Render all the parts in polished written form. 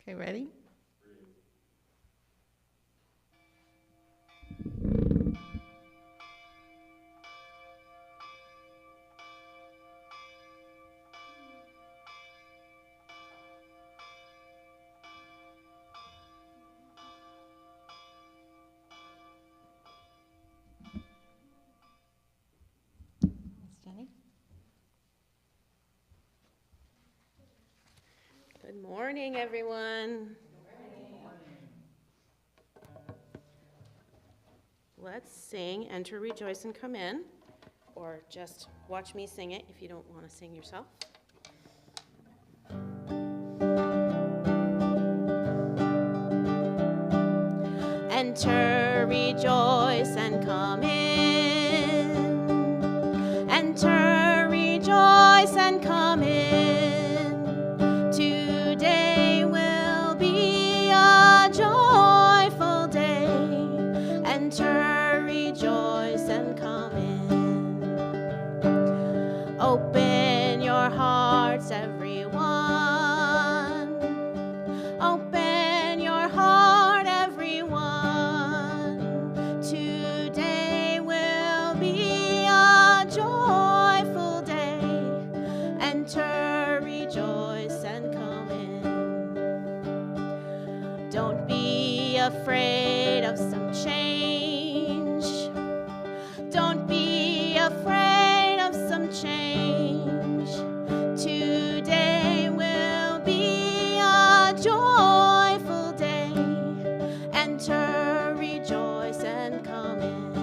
Okay, ready? Miss Jenny? Good morning, everyone. Let's sing Enter, Rejoice, and Come In, or just watch me sing it if you don't want to sing yourself. Enter, rejoice, and come in. Enter, rejoice, and come in. Today will be a joyful day. Enter, rejoice, and come in. Open your hearts, everyone. Open your heart, everyone. Today will be a joyful day. Enter, rejoice, and come in. Don't be afraid of some change. Don't be afraid of some change. Today will be a joyful day. Enter, rejoice, and come in.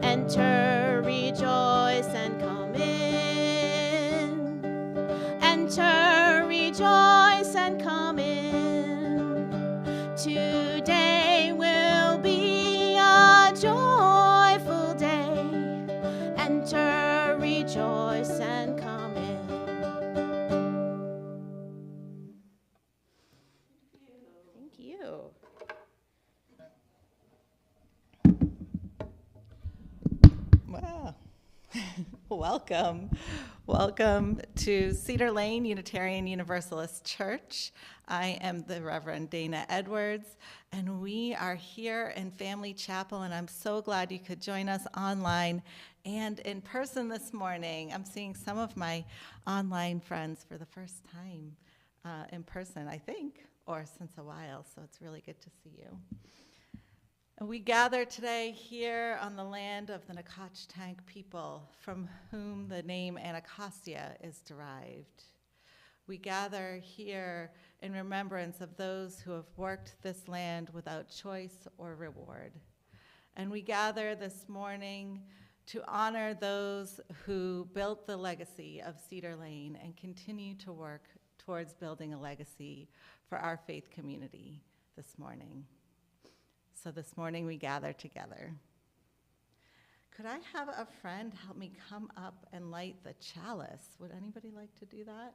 Enter, rejoice, and come in. Enter, rejoice, and come in. Today will be a joyful day. Enter, rejoice, and come in. Thank you. Wow. Welcome. Welcome to Cedar Lane Unitarian Universalist Church. I am the Reverend Dana Edwards, and we are here in Family Chapel, and I'm so glad you could join us online and in person this morning. I'm seeing some of my online friends for the first time in person, I think, or since a while, so it's really good to see you. And we gather today here on the land of the Nacotchtank people, from whom the name Anacostia is derived. We gather here in remembrance of those who have worked this land without choice or reward. And we gather this morning to honor those who built the legacy of Cedar Lane and continue to work towards building a legacy for our faith community this morning. So this morning we gather together. Could I have a friend help me come up and light the chalice? Would anybody like to do that?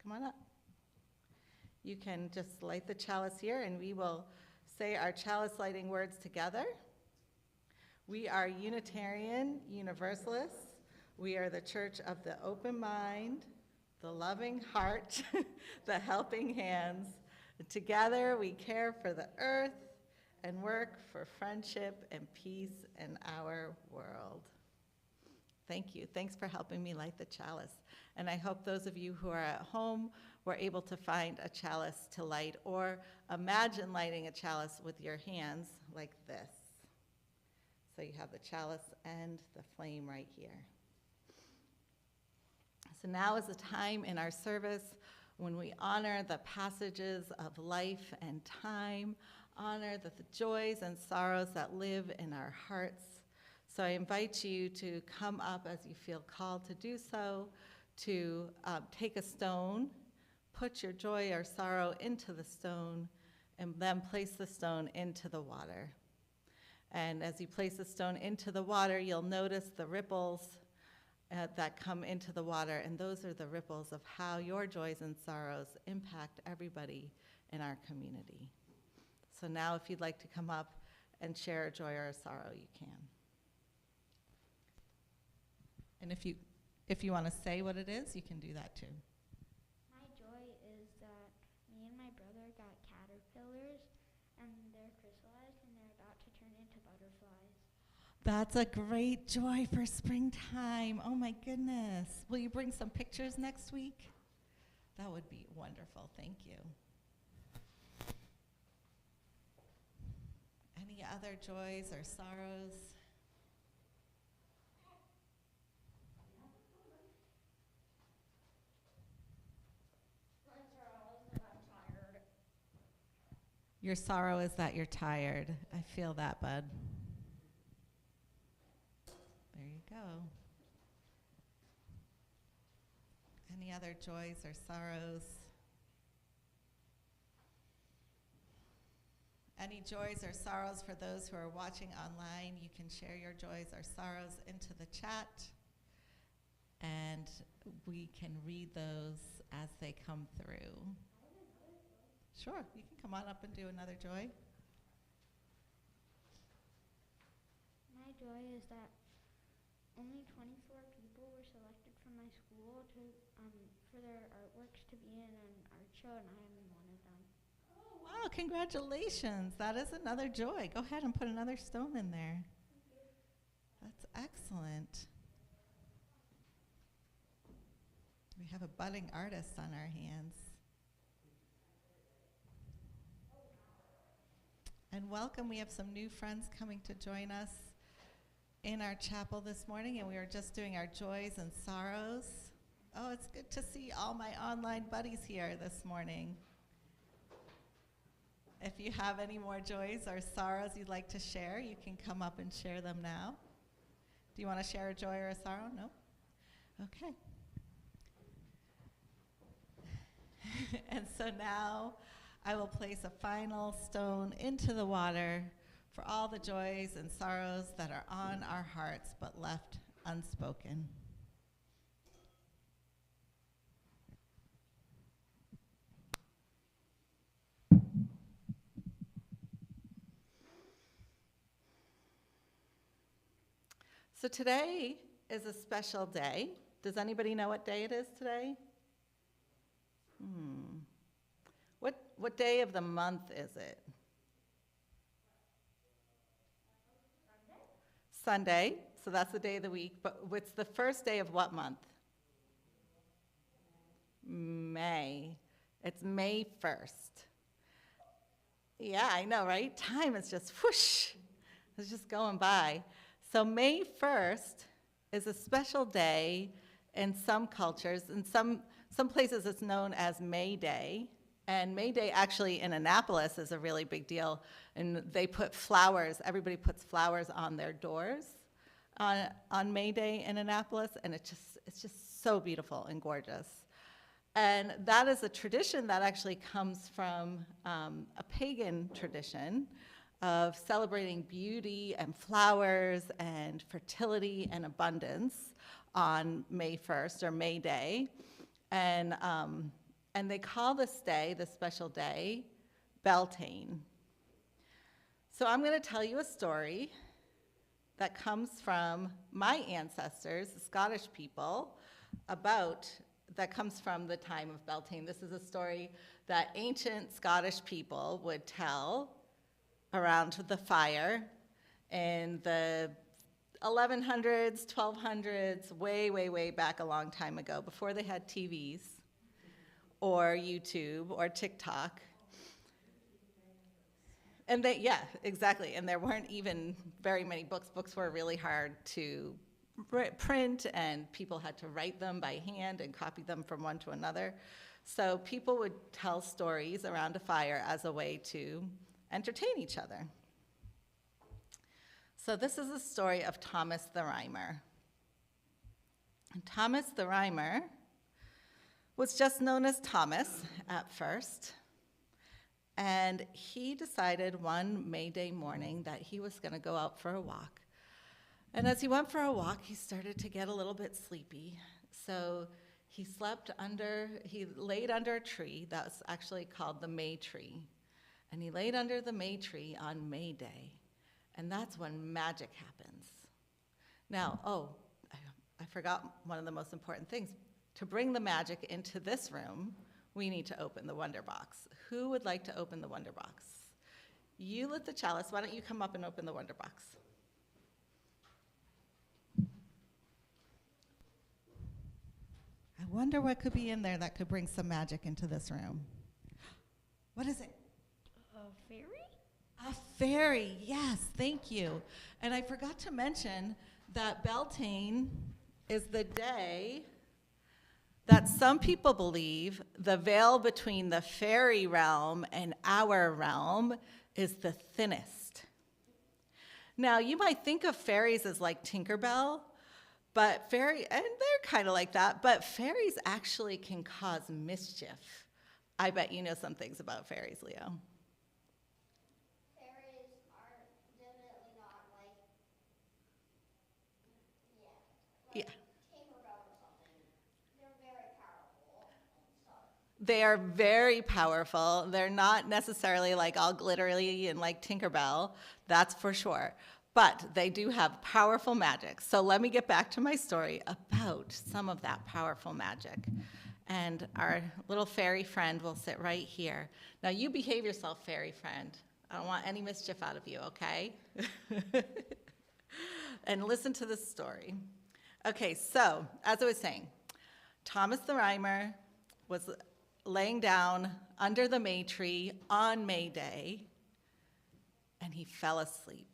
Come on up. You can just light the chalice here, and we will say our chalice lighting words together. We are Unitarian Universalists. We are the church of the open mind, the loving heart, the helping hands. Together we care for the earth and work for friendship and peace in our world. Thank you. Thanks for helping me light the chalice. And I hope those of you who are at home were able to find a chalice to light, or imagine lighting a chalice with your hands like this. So you have the chalice and the flame right here. So now is the time in our service when we honor the passages of life and time, honor the joys and sorrows that live in our hearts. So I invite you to come up as you feel called to do so, to take a stone, put your joy or sorrow into the stone, and then place the stone into the water. And as you place the stone into the water, you'll notice the ripples that come into the water, and those are the ripples of how your joys and sorrows impact everybody in our community. So now if you'd like to come up and share a joy or a sorrow, you can. And if you want to say what it is, you can do that too. My joy That's a great joy for springtime. Oh my goodness. Will you bring some pictures next week? That would be wonderful. Thank you. Any other joys or sorrows? Your sorrow is that you're tired. I feel that, bud. There you go. Any other joys or sorrows? Any joys or sorrows for those who are watching online? You can share your joys or sorrows into the chat, and we can read those as they come through. Sure, you can come on up and do another joy. My joy is that only 24 people were selected from my school to for their artworks to be in an art show, and I am one of them. Oh, wow, congratulations. That is another joy. Go ahead and put another stone in there. That's excellent. We have a budding artist on our hands. And welcome, we have some new friends coming to join us in our chapel this morning, and we are just doing our joys and sorrows. Oh, it's good to see all my online buddies here this morning. If you have any more joys or sorrows you'd like to share, you can come up and share them now. Do you want to share a joy or a sorrow? No? Okay. And so now I will place a final stone into the water for all the joys and sorrows that are on our hearts but left unspoken. So today is a special day. Does anybody know what day it is today? What day of the month is it? Sunday. So that's the day of the week. But it's the first day of what month? May. It's May 1st. Yeah, I know, right? Time is just whoosh. It's just going by. So May 1st is a special day in some cultures. In some places it's known as May Day. And May Day actually in Annapolis is a really big deal. And they put flowers, everybody puts flowers on their doors on May Day in Annapolis. And it's just so beautiful and gorgeous. And that is a tradition that actually comes from a pagan tradition of celebrating beauty and flowers and fertility and abundance on May 1st or May Day. And they call this day, this special day, Beltane. So I'm going to tell you a story that comes from my ancestors, the Scottish people, that comes from the time of Beltane. This is a story that ancient Scottish people would tell around the fire in the 1100s, 1200s, way, way, way back a long time ago, before they had TVs or YouTube or TikTok. And yeah, exactly. And there weren't even very many books. Books were really hard to print, and people had to write them by hand and copy them from one to another. So people would tell stories around a fire as a way to entertain each other. So this is the story of Thomas the Rhymer. And Thomas the Rhymer was just known as Thomas at first. And he decided one May Day morning that he was going to go out for a walk. And as he went for a walk, he started to get a little bit sleepy. So he laid under a tree that was actually called the May tree. And he laid under the May tree on May Day. And that's when magic happens. Now, I forgot one of the most important things. To bring the magic into this room, we need to open the Wonder Box. Who would like to open the Wonder Box? You lit the chalice. Why don't you come up and open the Wonder Box? wonder what could be in there that could bring some magic into this room. What is it? A fairy? A fairy, yes, thank you. And I forgot to mention that Beltane is the day that some people believe the veil between the fairy realm and our realm is the thinnest. Now, you might think of fairies as like Tinkerbell, and they're kind of like that, but fairies actually can cause mischief. I bet you know some things about fairies, Leo. Fairies are definitely not like, Yeah. Tinkerbell or something. They're very powerful and stuff. They are very powerful. They're not necessarily like all glittery and like Tinkerbell, that's for sure. But they do have powerful magic. So let me get back to my story about some of that powerful magic. And our little fairy friend will sit right here. Now you behave yourself, fairy friend. I don't want any mischief out of you, okay? And listen to this story. Okay, so as I was saying, Thomas the Rhymer was laying down under the May tree on May Day, and he fell asleep.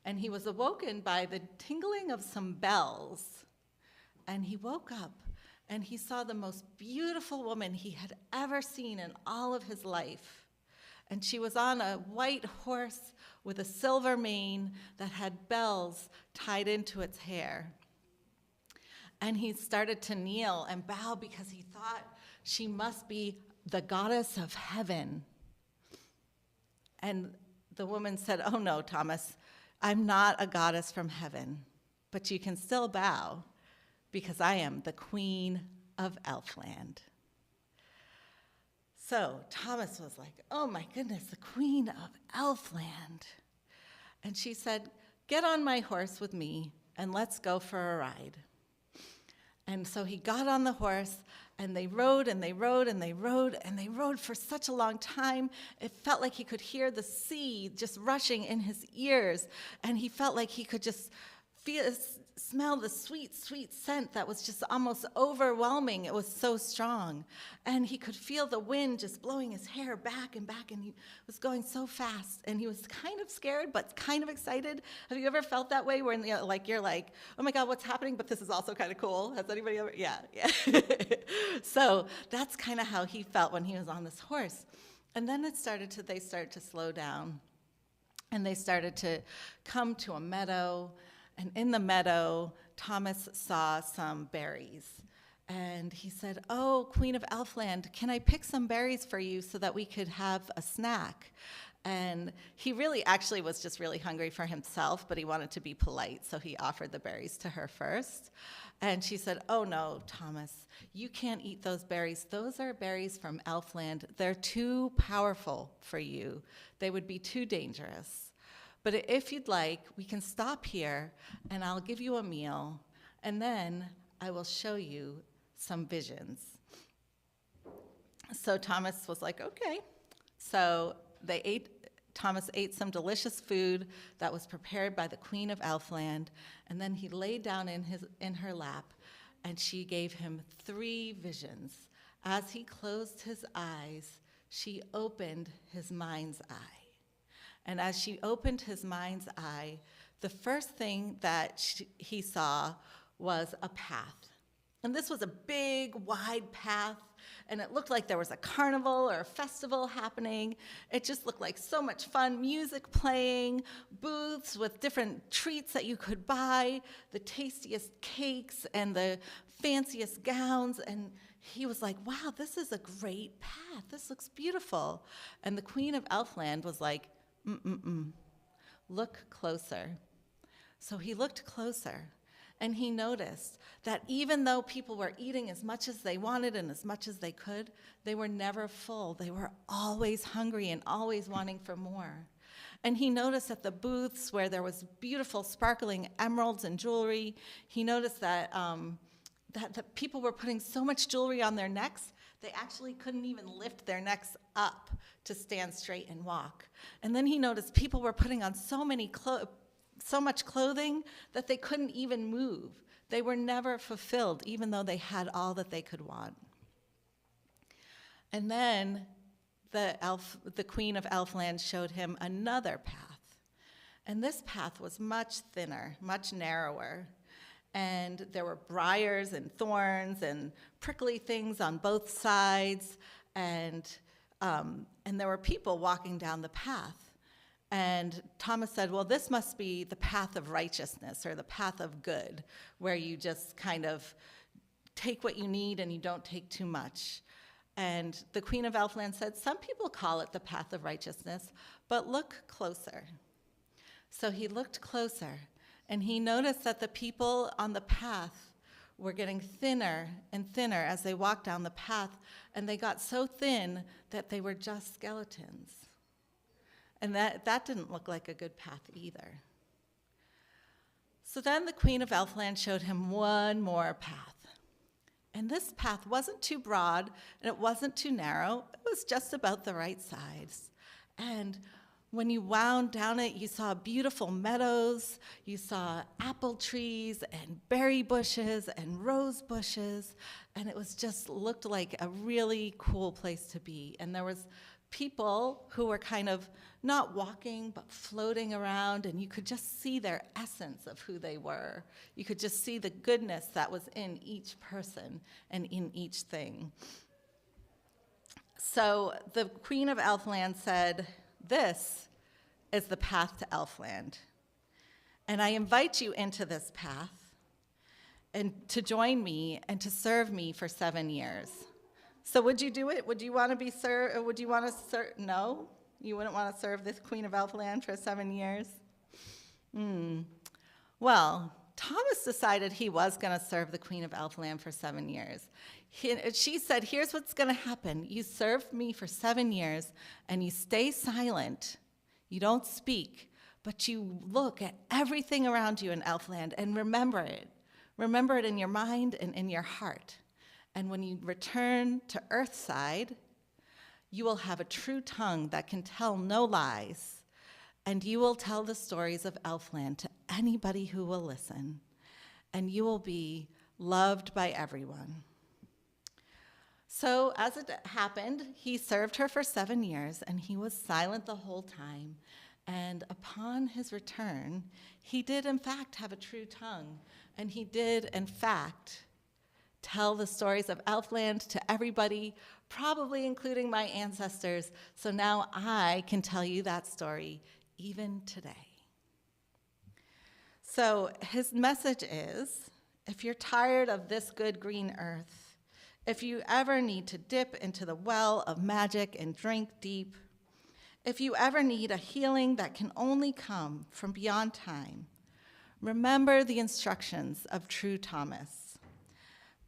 And he was awoken by the tingling of some bells, and he woke up, and he saw the most beautiful woman he had ever seen in all of his life. And she was on a white horse with a silver mane that had bells tied into its hair. And he started to kneel and bow because he thought she must be the goddess of heaven. And the woman said, "Oh no, Thomas, I'm not a goddess from heaven, but you can still bow because I am the queen of Elfland." So Thomas was like, "Oh my goodness, the queen of Elfland." And she said, "Get on my horse with me and let's go for a ride." And so he got on the horse, and they rode and they rode and they rode and they rode for such a long time. It felt like he could hear the sea just rushing in his ears, and he felt like he could just smell the sweet, sweet scent that was just almost overwhelming. It was so strong. And he could feel the wind just blowing his hair back, and he was going so fast. And he was kind of scared, but kind of excited. Have you ever felt that way when you're like, oh my God, what's happening? But this is also kind of cool. Has anybody ever? Yeah. So that's kind of how he felt when he was on this horse. And then they started to slow down, and they started to come to a meadow. And in the meadow, Thomas saw some berries. And he said, "Oh, Queen of Elfland, can I pick some berries for you so that we could have a snack?" And he really actually was just really hungry for himself, but he wanted to be polite, so he offered the berries to her first. And she said, "Oh no, Thomas, you can't eat those berries. Those are berries from Elfland. They're too powerful for you. They would be too dangerous. But if you'd like, we can stop here, and I'll give you a meal, and then I will show you some visions." So Thomas was like, "Okay." So Thomas ate some delicious food that was prepared by the Queen of Elfland, and then he lay down in her lap, and she gave him 3 visions. As he closed his eyes, she opened his mind's eye. And as she opened his mind's eye, the first thing that he saw was a path. And this was a big, wide path, and it looked like there was a carnival or a festival happening. It just looked like so much fun, music playing, booths with different treats that you could buy, the tastiest cakes and the fanciest gowns. And he was like, "Wow, this is a great path. This looks beautiful." And the Queen of Elfland was like, "Look closer." So he looked closer, and he noticed that even though people were eating as much as they wanted and as much as they could, they were never full. They were always hungry and always wanting for more. And he noticed at the booths where there was beautiful sparkling emeralds and jewelry, he noticed that that people were putting so much jewelry on their necks, they actually couldn't even lift their necks up to stand straight and walk. And then he noticed people were putting on so much clothing that they couldn't even move. They were never fulfilled, even though they had all that they could want. And then the queen of Elfland showed him another path. And this path was much thinner, much narrower. And there were briars and thorns and prickly things on both sides. And there were people walking down the path. And Thomas said, well, this must be the path of righteousness or the path of good, where you just kind of take what you need and you don't take too much. And the Queen of Elfland said, some people call it the path of righteousness, but look closer. So he looked closer, and he noticed that the people on the path were getting thinner and thinner as they walked down the path, and they got so thin that they were just skeletons. And that didn't look like a good path either. So then the Queen of Elfland showed him one more path. And this path wasn't too broad, and it wasn't too narrow. It was just about the right size. And when you wound down it, you saw beautiful meadows, you saw apple trees and berry bushes and rose bushes, and it was just looked like a really cool place to be. And there was people who were kind of not walking but floating around, and you could just see their essence of who they were. You could just see the goodness that was in each person and in each thing. So the Queen of Elfland said, this is the path to Elfland. And I invite you into this path and to join me and to serve me for 7 years. So would you do it? Would you want to be served? Would you want to serve? No? You wouldn't want to serve this Queen of Elfland for 7 years? Well, Thomas decided he was going to serve the Queen of Elfland for 7 years. She said, here's what's going to happen. You serve me for 7 years, and you stay silent. You don't speak, but you look at everything around you in Elfland and remember it. Remember it in your mind and in your heart. And when you return to Earthside, you will have a true tongue that can tell no lies, and you will tell the stories of Elfland to anybody who will listen, and you will be loved by everyone. So as it happened, he served her for 7 years, and he was silent the whole time. And upon his return, he did in fact have a true tongue, and he did in fact tell the stories of Elfland to everybody, probably including my ancestors, so now I can tell you that story even today. So his message is, if you're tired of this good green earth, if you ever need to dip into the well of magic and drink deep, if you ever need a healing that can only come from beyond time, remember the instructions of true Thomas.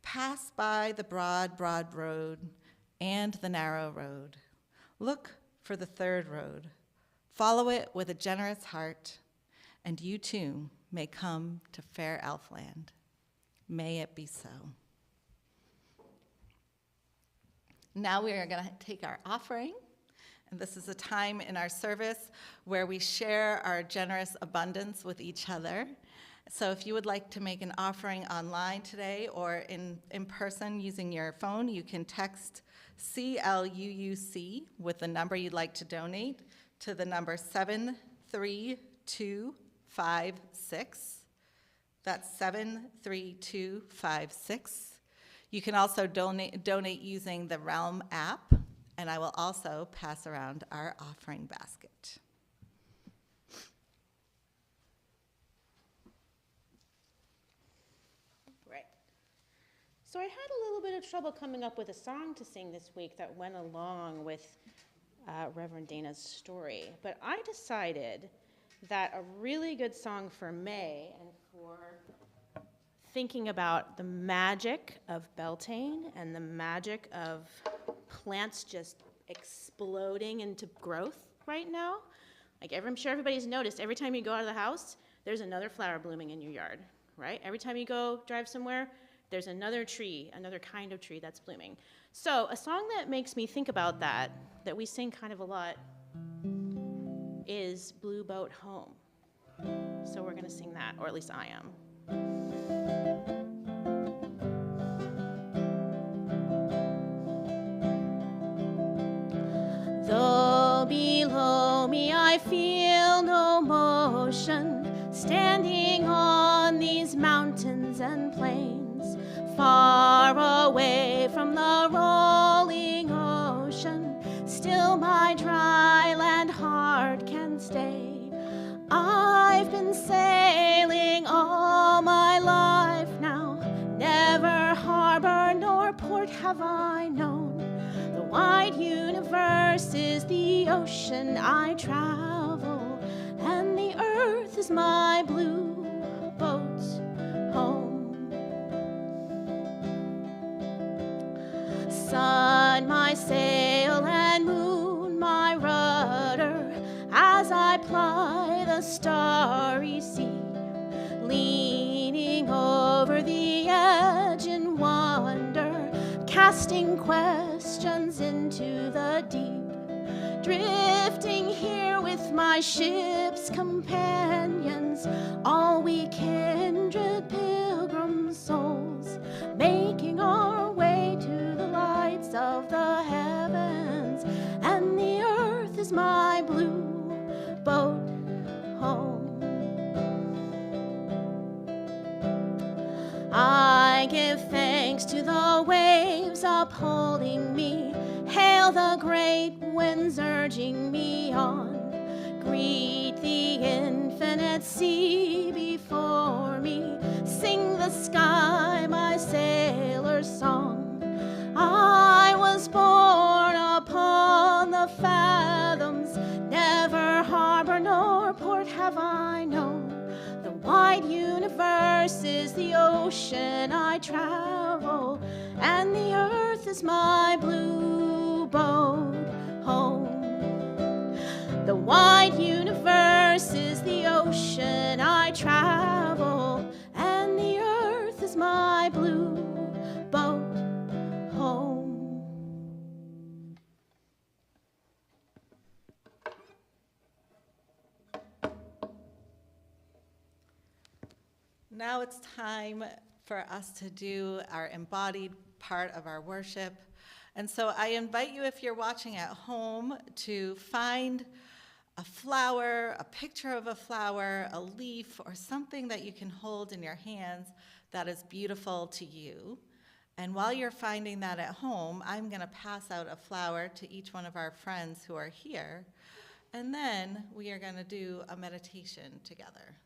Pass by the broad, broad road and the narrow road. Look for the third road. Follow it with a generous heart, and you too may come to fair Elfland. May it be so. Now we are going to take our offering, and this is a time in our service where we share our generous abundance with each other. So if you would like to make an offering online today or in person using your phone, you can text CLUUC with the number you'd like to donate to the number 73256. That's 73256. You can also donate using the Realm app, and I will also pass around our offering basket. So I had a little bit of trouble coming up with a song to sing this week that went along with Reverend Dana's story. But I decided that a really good song for May and for thinking about the magic of Beltane and the magic of plants just exploding into growth right now. Like I'm sure everybody's noticed, every time you go out of the house, there's another flower blooming in your yard, right? Every time you go drive somewhere, there's another tree, another kind of tree that's blooming. So a song that makes me think about that we sing kind of a lot, is Blue Boat Home. So we're gonna sing that, or at least I am. Though below me I feel no motion, standing on these mountains and plains, far away from the rolling ocean, still my dry land heart can stay. I've been sailing all my life now, never harbor nor port have I known. The wide universe is the ocean I travel, and the earth is my blue boat home. Sun, my sail, and moon, my rudder, as I ply the starry sea, leaning over the edge in wonder, casting questions into the deep, drifting here with my ship's companions, all we kindred pilgrim souls, making our way to the lights of the heavens, and the earth is my blue boat home. I give thanks to the waves upholding me, hail the great winds urging me on, greet the infinite sea before me, sing the sky my sailor's song. I was born upon the fathoms, never harbor nor port have I known. The wide universe is the ocean I travel, and the earth is my blue boat home. The wide universe is the ocean I travel, and the earth is my blue boat home. Now it's time for us to do our embodied part of our worship. And so I invite you, if you're watching at home, to find a flower, a picture of a flower, a leaf, or something that you can hold in your hands that is beautiful to you. And while you're finding that at home, I'm going to pass out a flower to each one of our friends who are here. And then we are going to do a meditation together.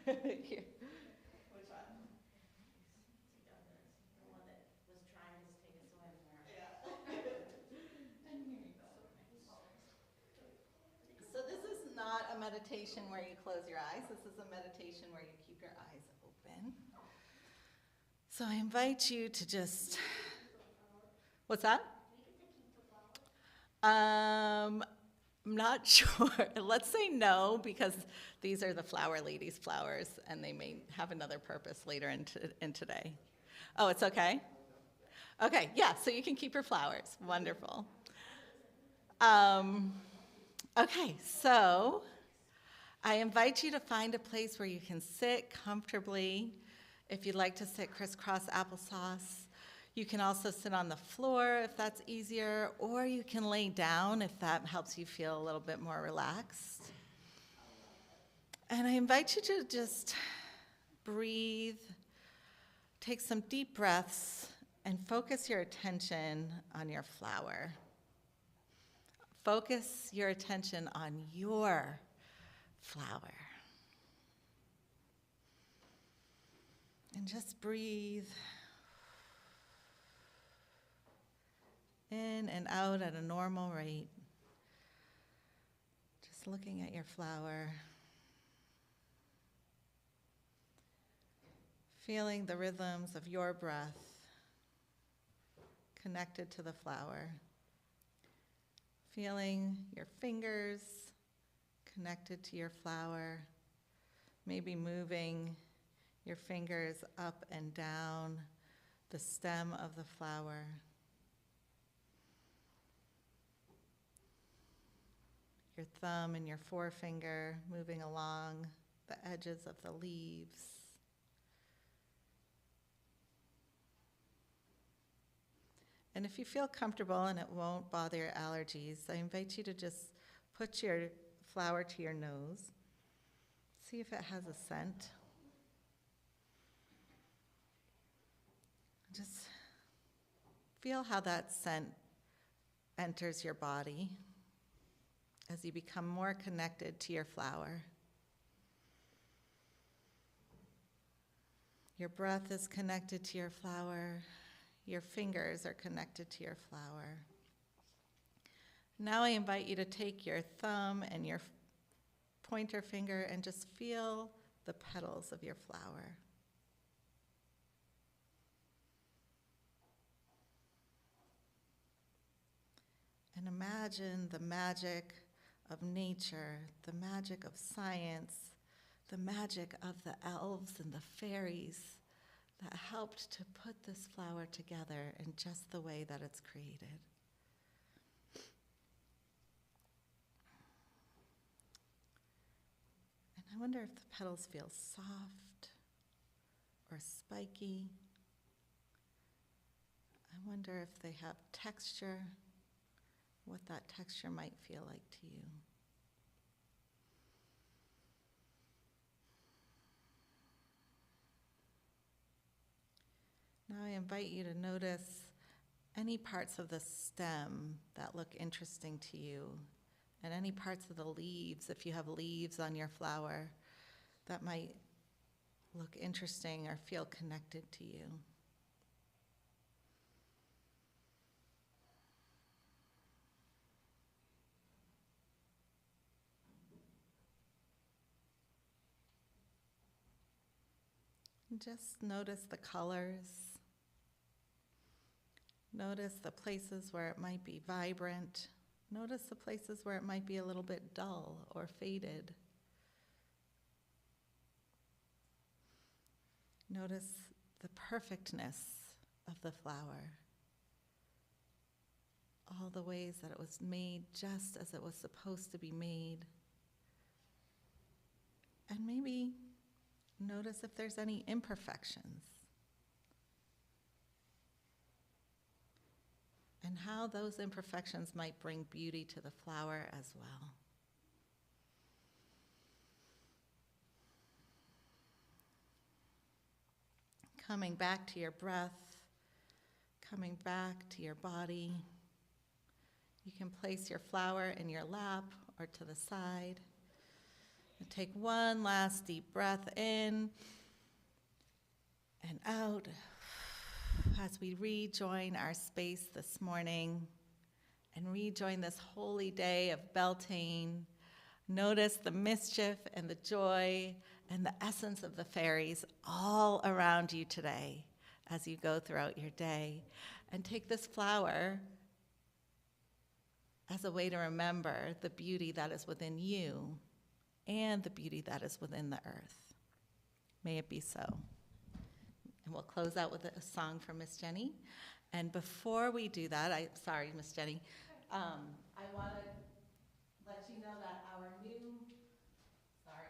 Here. Which one? The one that was trying to take a swim there. Yeah. And here you go. So this is not a meditation where you close your eyes. This is a meditation where you keep your eyes open. So I invite you to just, what's that? I'm not sure. Let's say no, because these are the flower lady's flowers, and they may have another purpose later in today. Oh, it's okay? Okay, yeah, so you can keep your flowers. Wonderful. Okay, so I invite you to find a place where you can sit comfortably. If you'd like to sit crisscross applesauce, you can also sit on the floor if that's easier, or you can lay down if that helps you feel a little bit more relaxed. And I invite you to just breathe, take some deep breaths, and focus your attention on your flower. Focus your attention on your flower. And just breathe in and out at a normal rate. Just looking at your flower. Feeling the rhythms of your breath connected to the flower. Feeling your fingers connected to your flower. Maybe moving your fingers up and down the stem of the flower. Your thumb and your forefinger moving along the edges of the leaves. And if you feel comfortable and it won't bother your allergies, I invite you to just put your flower to your nose. See if it has a scent. Just feel how that scent enters your body as you become more connected to your flower. Your breath is connected to your flower. Your fingers are connected to your flower. Now I invite you to take your thumb and your pointer finger and just feel the petals of your flower. And imagine the magic of nature, the magic of science, the magic of the elves and the fairies that helped to put this flower together in just the way that it's created. And I wonder if the petals feel soft or spiky. I wonder if they have texture, what that texture might feel like to you. Now I invite you to notice any parts of the stem that look interesting to you, and any parts of the leaves, if you have leaves on your flower, that might look interesting or feel connected to you. And just notice the colors. Notice the places where it might be vibrant. Notice the places where it might be a little bit dull or faded. Notice the perfectness of the flower. All the ways that it was made just as it was supposed to be made. And maybe notice if there's any imperfections. And how those imperfections might bring beauty to the flower as well. Coming back to your breath, coming back to your body. You can place your flower in your lap or to the side. And take one last deep breath in and out as we rejoin our space this morning and rejoin this holy day of Beltane. Notice the mischief and the joy and the essence of the fairies all around you today as you go throughout your day. And take this flower as a way to remember the beauty that is within you and the beauty that is within the earth. May it be so. And we'll close out with a song from Miss Jenny. And before we do that, sorry, Miss Jenny, I want to let you know that our new, sorry,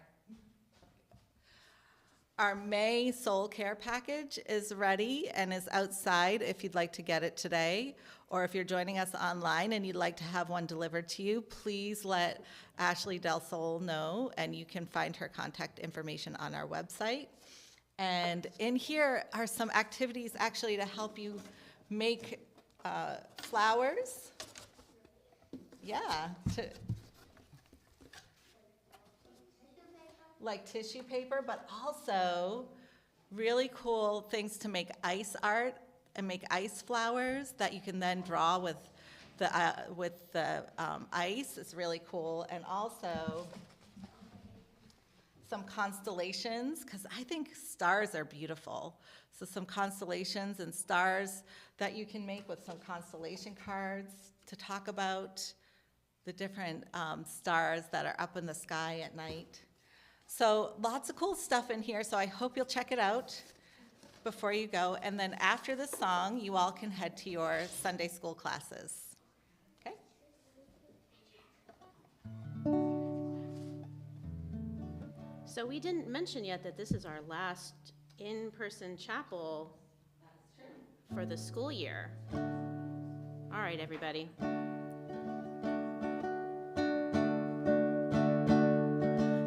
Our May Soul Care package is ready and is outside if you'd like to get it today. Or if you're joining us online and you'd like to have one delivered to you, please let Ashley Del Sol know, and you can find her contact information on our website. And in here are some activities actually to help you make flowers. Yeah, like tissue paper, but also really cool things to make ice art and make ice flowers that you can then draw with the ice. It's really cool. And also some constellations, because I think stars are beautiful. So some constellations and stars that you can make with some constellation cards to talk about the different stars that are up in the sky at night. So lots of cool stuff in here, so I hope you'll check it out before you go. And then after the song, you all can head to your Sunday school classes. Okay? So we didn't mention yet that this is our last in-person chapel for the school year. All right, everybody.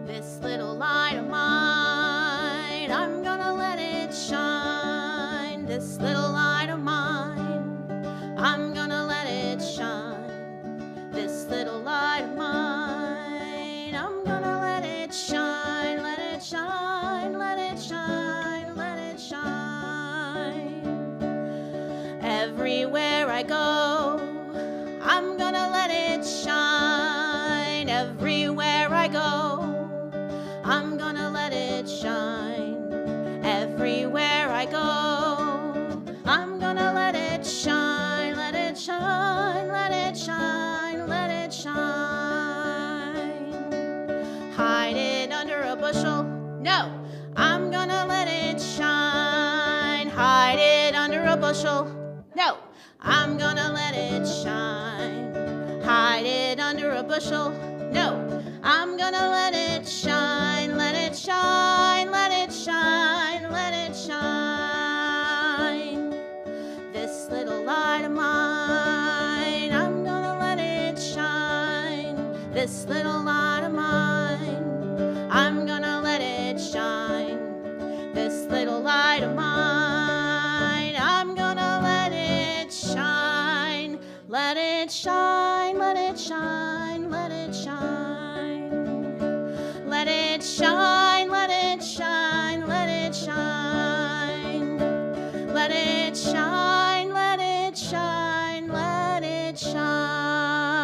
This little light of mine, I'm gonna let it shine. This little light of mine, I'm gonna let it shine. This little light of mine, I'm gonna let it shine. Let it shine, let it shine, let it shine. Everywhere I go, I'm gonna let it shine. Everywhere I go, I'm gonna let it shine. Everywhere I go, I'm gonna let it shine. Let it shine, let it shine, let it shine. Hide it under a bushel? No, I'm gonna let it shine. Hide it under a bushel? No, I'm gonna let it shine. Hide it under a bushel? No, I'm gonna let it shine. Let it shine, let it shine, let it shine. This little light of mine, I'm gonna let it shine. This little light of mine, I'm gonna let it shine. This little light of mine, I'm gonna let it shine. Let it shine, let it shine, let it shine. Let it shine, let it shine, let it shine. Let it shine, let it shine, let it shine.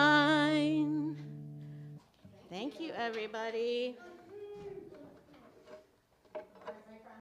Thank you, everybody.